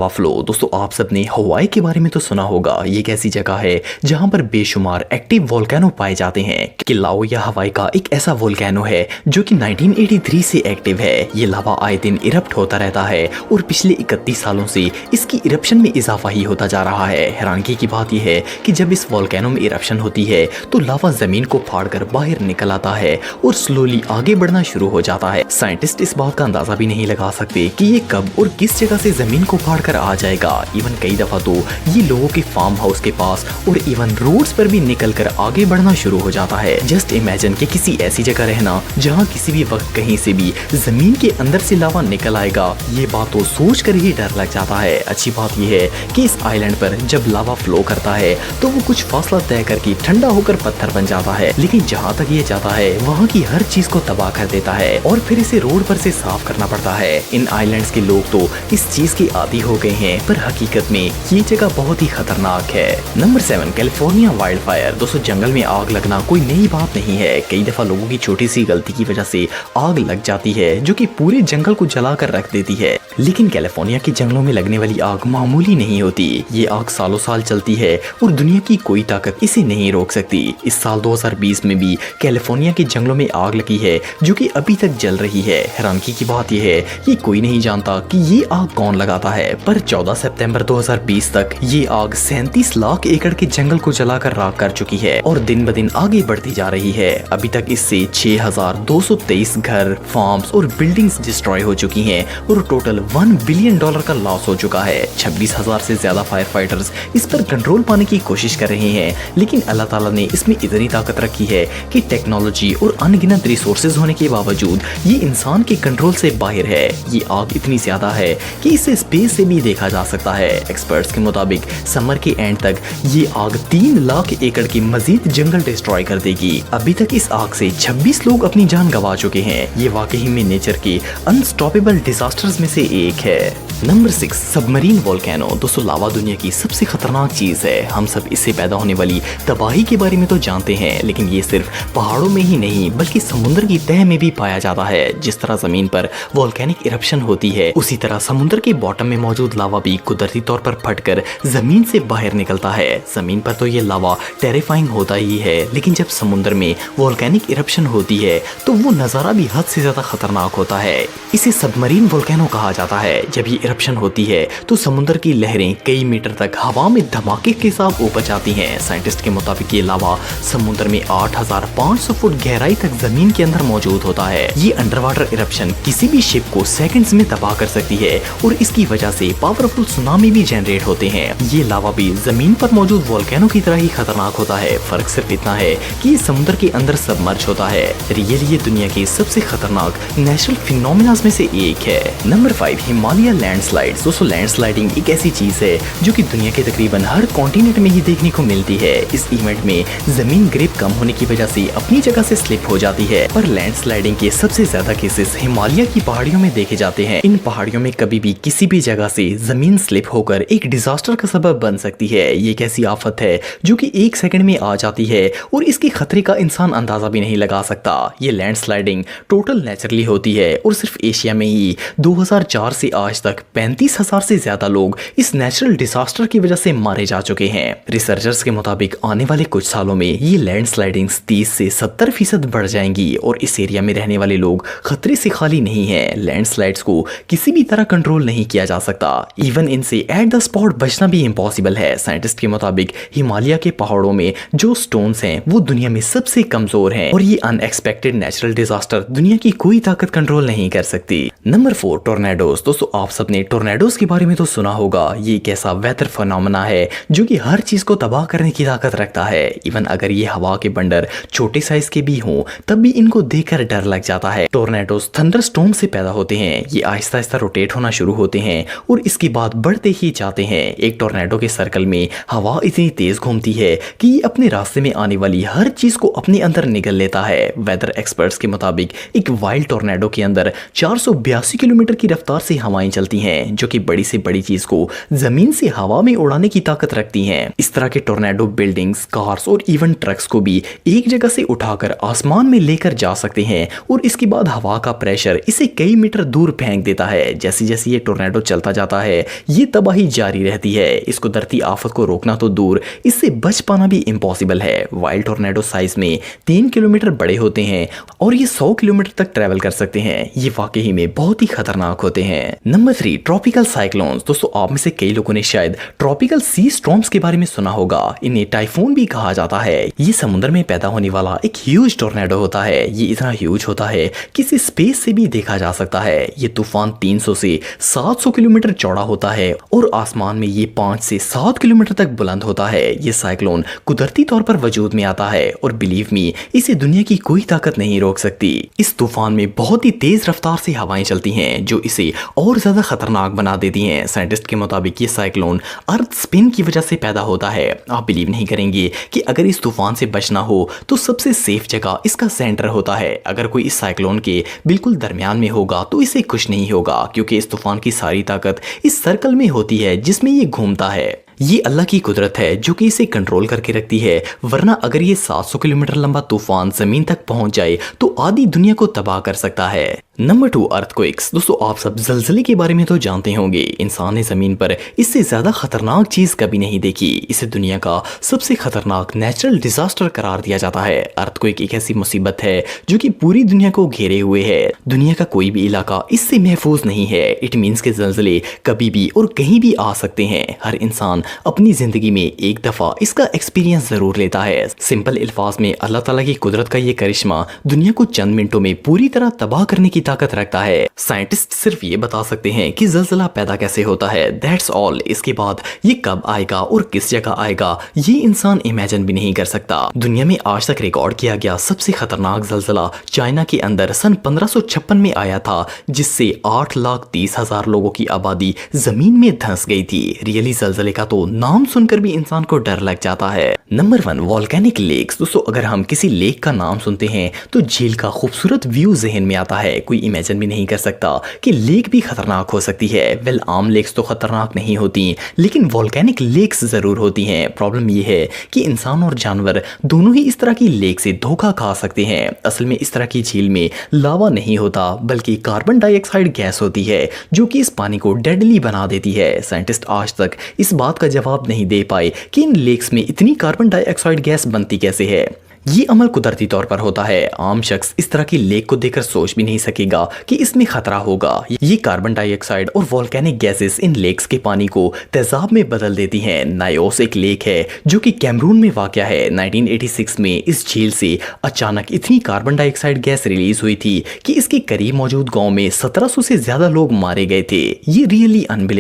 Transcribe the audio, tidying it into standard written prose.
Buffalo दोस्तों, आप सबने हवाई के बारे में तो सुना होगा। ये एक ऐसी जगह है जहां पर बेशुमार एक्टिव वोल्केनो पाए जाते हैं। कि लाओया हवाई का एक ऐसा वोल्केनो है जो कि 1983 से एक्टिव है। ये लावा आए दिन इरप्ट होता रहता है और पिछले 31 सालों से इसकी इरप्शन में इजाफा ही होता जा रहा है। हैरानगी की बात यह है कि जब इस वोल्केनो में इरप्शन होती है तो लावा जमीन को फाड़कर बाहर निकल आता है और स्लोली आगे बढ़ना शुरू हो जाता है। साइंटिस्ट इस बात का अंदाजा भी नहीं लगा सकते कि ये कब और किस जगह से जमीन को फाड़ आ जाएगा। इवन कई दफा तो ये लोगों के फार्म हाउस के पास और इवन रोड्स पर भी निकलकर आगे बढ़ना शुरू हो जाता है। जस्ट इमेजिन कि किसी ऐसी जगह रहना जहां किसी भी वक्त कहीं से भी जमीन के अंदर से लावा निकल आएगा। ये बात तो सोच कर ही डर लग जाता है। अच्छी बात यह है कि इस आइलैंड पर जब लावा फ्लो करता है तो वो कुछ फासला तय करके ठंडा होकर पत्थर बन जाता है, लेकिन जहाँ तक ये जाता है वहाँ की हर चीज को तबाह कर देता है और फिर इसे रोड पर से साफ करना पड़ता है। इन आइलैंड्स के लोग तो इस चीज के आदी हो गए हैं, पर हकीकत में ये जगह बहुत ही खतरनाक है। Number 7, California wild fire. दोस्तों, जंगल में आग लगना कोई नई बात नहीं है। कई दफा लोगों की छोटी सी गलती की वजह से आग लग जाती है जो कि पूरे जंगल को जलाकर रख देती है, लेकिन कैलिफोर्निया के जंगलों में लगने वाली आग मामूली नहीं होती। ये आग सालों साल चलती है और दुनिया की कोई ताकत इसे नहीं रोक सकती। इस साल 2020 में भी कैलिफोर्निया के जंगलों में आग लगी है जो कि अभी तक जल रही है। हैरानगी की बात यह है कि कोई नहीं जानता कि ये आग कौन लगाता है, पर 14 सितंबर 2020 तक ये आग 37 लाख एकड़ के जंगल को जलाकर राख कर चुकी है और दिन ब दिन आगे बढ़ती जा रही है। अभी तक इससे 6223 घर, फार्म्स और बिल्डिंग्स डिस्ट्रॉय हो चुकी हैं और टोटल $1 बिलियन का लॉस हो चुका है। 26,000 से ज्यादा फायर फाइटर्स इस पर कंट्रोल पाने की कोशिश कर रहे हैं, लेकिन अल्लाह ताला ने इसमें इतनी ताकत रखी है कि टेक्नोलॉजी और अनगिनत रिसोर्सेज होने के बावजूद ये इंसान के कंट्रोल से बाहर है। ये आग इतनी ज्यादा है कि इसे स्पेस से भी देखा जा सकता है। एक्सपर्ट्स के मुताबिक समर के एंड तक ये आग 3 लाख एकड़ की मजीद जंगल डिस्ट्रॉय कर देगी। अभी तक इस आग से 26 लोग अपनी जान गंवा चुके हैं। ये वाकई में नेचर के अनस्टॉपेबल डिजास्टर्स में से एक है। Number 6, submarine volcano. दोस्तों, लावा दुनिया की सबसे खतरनाक चीज है। हम सब इससे पैदा होने वाली तबाही के बारे में तो जानते हैं, लेकिन ये सिर्फ पहाड़ों में ही नहीं बल्कि समुद्र की तह में भी पाया जाता है। जिस तरह जमीन पर वोल्केनिक इरप्शन होती है, उसी तरह समुद्र के बॉटम में मौजूद लावा भी कुदरती तौर पर फटकर जमीन से बाहर निकलता है। जमीन पर तो ये लावा टेरिफाइंग होता ही है, लेकिन जब समुद्र में वोल्केनिक इरप्शन होती है तो वो नजारा भी हद से ज्यादा खतरनाक होता है। इसे सबमरीन वोल्केनो कहा जाता है। जब ये इरप्शन होती है तो समुद्र की लहरें कई मीटर तक हवा में धमाके के साथ ऊपर जाती हैं। साइंटिस्ट के मुताबिक ये लावा समुद्र में 8500 फुट गहराई तक जमीन के अंदर मौजूद होता है। ये अंडर वाटर इरप्शन किसी भी शिप को सेकंड्स में तबाह कर सकती है और इसकी वजह से पावरफुल सुनामी भी जनरेट होते हैं। ये लावा भी जमीन पर मौजूद वोल्केनो की तरह ही खतरनाक होता है। फर्क सिर्फ इतना है कि ये समुद्र के अंदर सबमर्ज होता है। रियली ये दुनिया के सबसे खतरनाक नेचुरल फिनोमेना में से एक है। Number 5, Himalaya landslides. दोस्तों, लैंडस्लाइडिंग एक ऐसी चीज है जो कि दुनिया के तकरीबन हर कॉन्टिनेंट में ही देखने को मिलती है। इस इवेंट में जमीन ग्रिप कम होने की वजह से अपनी जगह से स्लिप हो जाती है, पर लैंडस्लाइडिंग के सबसे ज्यादा केसेस हिमालय की पहाड़ियों में देखे जाते हैं। इन पहाड़ियों में कभी भी किसी भी जगह से जमीन स्लिप होकर एक डिजास्टर का सबब बन सकती है। ये एक ऐसी आफत है जो कि 1 सेकंड में आ जाती है और इसके खतरे का इंसान अंदाजा भी नहीं लगा सकता। ये लैंडस्लाइडिंग टोटल नेचुरली होती है और सिर्फ एशिया में ही 2004 से आज तक 35,000 से ज्यादा लोग इस नेचुरल डिजास्टर की वजह से मारे जा चुके हैं। रिसर्चर्स के मुताबिक आने वाले कुछ सालों में ये लैंडस्लाइडिंग्स 30 से 70% बढ़ जाएंगी और इस एरिया में रहने वाले लोग खतरे से खाली नहीं हैं। लैंडस्लाइड्स को किसी भी तरह कंट्रोल नहीं किया जा सकता। इवन इनसे एट द स्पॉट बचना भी इम्पॉसिबल है। साइंटिस्ट के मुताबिक हिमालय के पहाड़ों में जो स्टोन्स हैं वो दुनिया में सबसे कमजोर हैं और ये अनएक्सपेक्टेड नेचुरल डिजास्टर दुनिया की कोई ताकत कंट्रोल नहीं कर सकती। Number 4, tornadoes. दोस्तों, आप सबने टोर्नेडोज के बारे में तो सुना होगा। ये एक ऐसा वेदर फिनोमेना है जो कि हर चीज को तबाह करने की ताकत रखता है। इवन अगर ये हवा के बंडर छोटे साइज के भी हों तब भी इनको देखकर डर लग जाता है। टोर्नेडोज थंडरस्टॉर्म से पैदा होते हैं। ये आहिस्ता आहिस्ता रोटेट होना शुरू होते हैं और इसके बाद बढ़ते ही जाते हैं। एक टोर्नेडो के सर्कल में हवा इतनी तेज घूमती है कि ये अपने रास्ते में आने वाली हर चीज को अपने अंदर निगल लेता है। वेदर एक्सपर्ट्स के मुताबिक एक वाइल्ड टोर्नेडो के अंदर 482 किलोमीटर की रफ्तार से हवाएं चलती हैं, जो कि बड़ी से बड़ी चीज को जमीन से हवा में उड़ाने की ताकत रखती हैं। इस तरह के टोर्नेडो बिल्डिंग्स, कार्स और इवन ट्रक्स को भी एक जगह से उठाकर आसमान में लेकर जा सकते हैं और इसके बाद हवा का प्रेशर इसे कई मीटर दूर फेंक देता है। जैसे जैसे ये टोर्नेडो चलता जाता जाता है ये तबाही जारी रहती है। इस कुदरती आफत को रोकना तो दूर, इससे बच पाना भी इम्पॉसिबल है। वाइल्ड टोर्नेडो साइज में 3 किलोमीटर बड़े होते हैं और ये 100 किलोमीटर तक ट्रैवल कर सकते हैं। ये वाकई में बहुत ही खतरनाक होते हैं। Number 3, tropical cyclones. दोस्तों आप में से कई लोगों ने शायद ट्रॉपिकल सी स्टॉर्म्स के बारे में सुना होगा। इन्हें टाइफून भी कहा जाता है। ये समुद्र में पैदा होने वाला एक ह्यूज टोर्नेडो होता है। ये इतना ह्यूज होता है कि इसे स्पेस से भी देखा जा सकता है। ये तूफान 300 से 700 किलोमीटर चौड़ा होता है और आसमान में ये 5 से 7 किलोमीटर तक बुलंद होता है। ये साइक्लोन कुदरती तौर पर वजूद में आता है और बिलीव मी, इसे दुनिया की कोई ताकत नहीं रोक सकती। इस तूफान में बहुत ही तेज रफ्तार से हवाएं चलती हैं जो इसे और ज्यादा खतरनाक बना देती हैं। साइंटिस्ट के मुताबिक ये साइक्लोन अर्थ स्पिन की वजह से पैदा होता है। आप बिलीव नहीं करेंगे कि अगर इस तूफान से बचना हो तो सबसे सेफ जगह इसका सेंटर होता है। अगर कोई इस साइक्लोन के बिल्कुल दरमियान में होगा तो इसे कुछ नहीं होगा, क्योंकि इस तूफान की सारी ताकत इस सर्कल में होती है जिसमें ये घूमता है। ये अल्लाह की कुदरत है जो कि इसे कंट्रोल करके रखती है, वरना अगर ये 700 किलोमीटर लंबा तूफान जमीन तक पहुंच जाए तो आधी दुनिया को तबाह कर सकता है। Number 2, earthquakes. दोस्तों आप सब जलजले के बारे में तो जानते होंगे। इंसान ने जमीन पर इससे ज्यादा खतरनाक चीज कभी नहीं देखी। इसे दुनिया का सबसे खतरनाक नेचुरल डिजास्टर करार दिया जाता है। अर्थक्वेक एक ऐसी मुसीबत है जो कि पूरी दुनिया को घेरे हुए है। दुनिया का कोई भी इलाका इससे महफूज नहीं है। इट मीन्स के जलजले कभी भी और कहीं भी आ सकते हैं। हर इंसान अपनी जिंदगी में एक दफा इसका एक्सपीरियंस जरूर लेता है। सिंपल अल्फाज में अल्लाह ताला की कुदरत का ये करिश्मा दुनिया को चंद मिनटों में पूरी तरह तबाह करने की ताकत रखता है। साइंटिस्ट सिर्फ ये बता सकते हैं कि जलजला पैदा कैसे होता है, दैट्स ऑल। इसके बाद ये कब आएगा और किस जगह आएगा ये इंसान इमेजिन भी नहीं कर सकता। दुनिया में आज तक रिकॉर्ड किया गया सबसे खतरनाक जलजला चाइना के अंदर सन 1556 में आया था, जिससे 8,30,000 लोगों की आबादी जमीन में धंस गई थी। रियली जलजले का तो नाम सुनकर भी इंसान को डर लग जाता है। Number 1, volcanic lakes. दोस्तों अगर हम किसी लेक का नाम सुनते हैं तो झील का खूबसूरत व्यू जहन में आता है। कोई इमेजिन भी नहीं कर सकता कि लेक भी खतरनाक हो सकती है। वेल आम लेक्स तो खतरनाक नहीं होती, लेकिन वोल्केनिक लेक्स जरूर होती हैं। प्रॉब्लम ये है कि इंसान और जानवर दोनों ही इस तरह की लेक से धोखा खा सकते हैं। असल में इस तरह की झील में लावा नहीं होता, बल्कि कार्बन डाइऑक्साइड गैस होती है जो कि इस पानी को डेडली बना देती है। साइंटिस्ट आज तक इस बात का जवाब नहीं दे पाए कि इन लेक्स में इतनी कार्बन डाइऑक्साइड गैस बनती कैसे है। ये अमल कुदरती तौर पर होता है। आम शख्स इस तरह की लेक को देखकर सोच भी नहीं सकेगा कि इसमें खतरा होगा। ये कार्बन डाइऑक्साइड और वोल्केनिक गैसेस इन लेक्स के पानी को तेजाब में बदल देती हैं। नायोस एक लेक है जो कि कैमरून में वाक़या है। 1986 में इस झील से अचानक इतनी कार्बन डाइऑक्साइड गैस रिलीज हुई थी कि इसके करीब मौजूद गाँव में 1700 से ज्यादा लोग मारे गए थे। ये रियली अनबिलीवेबल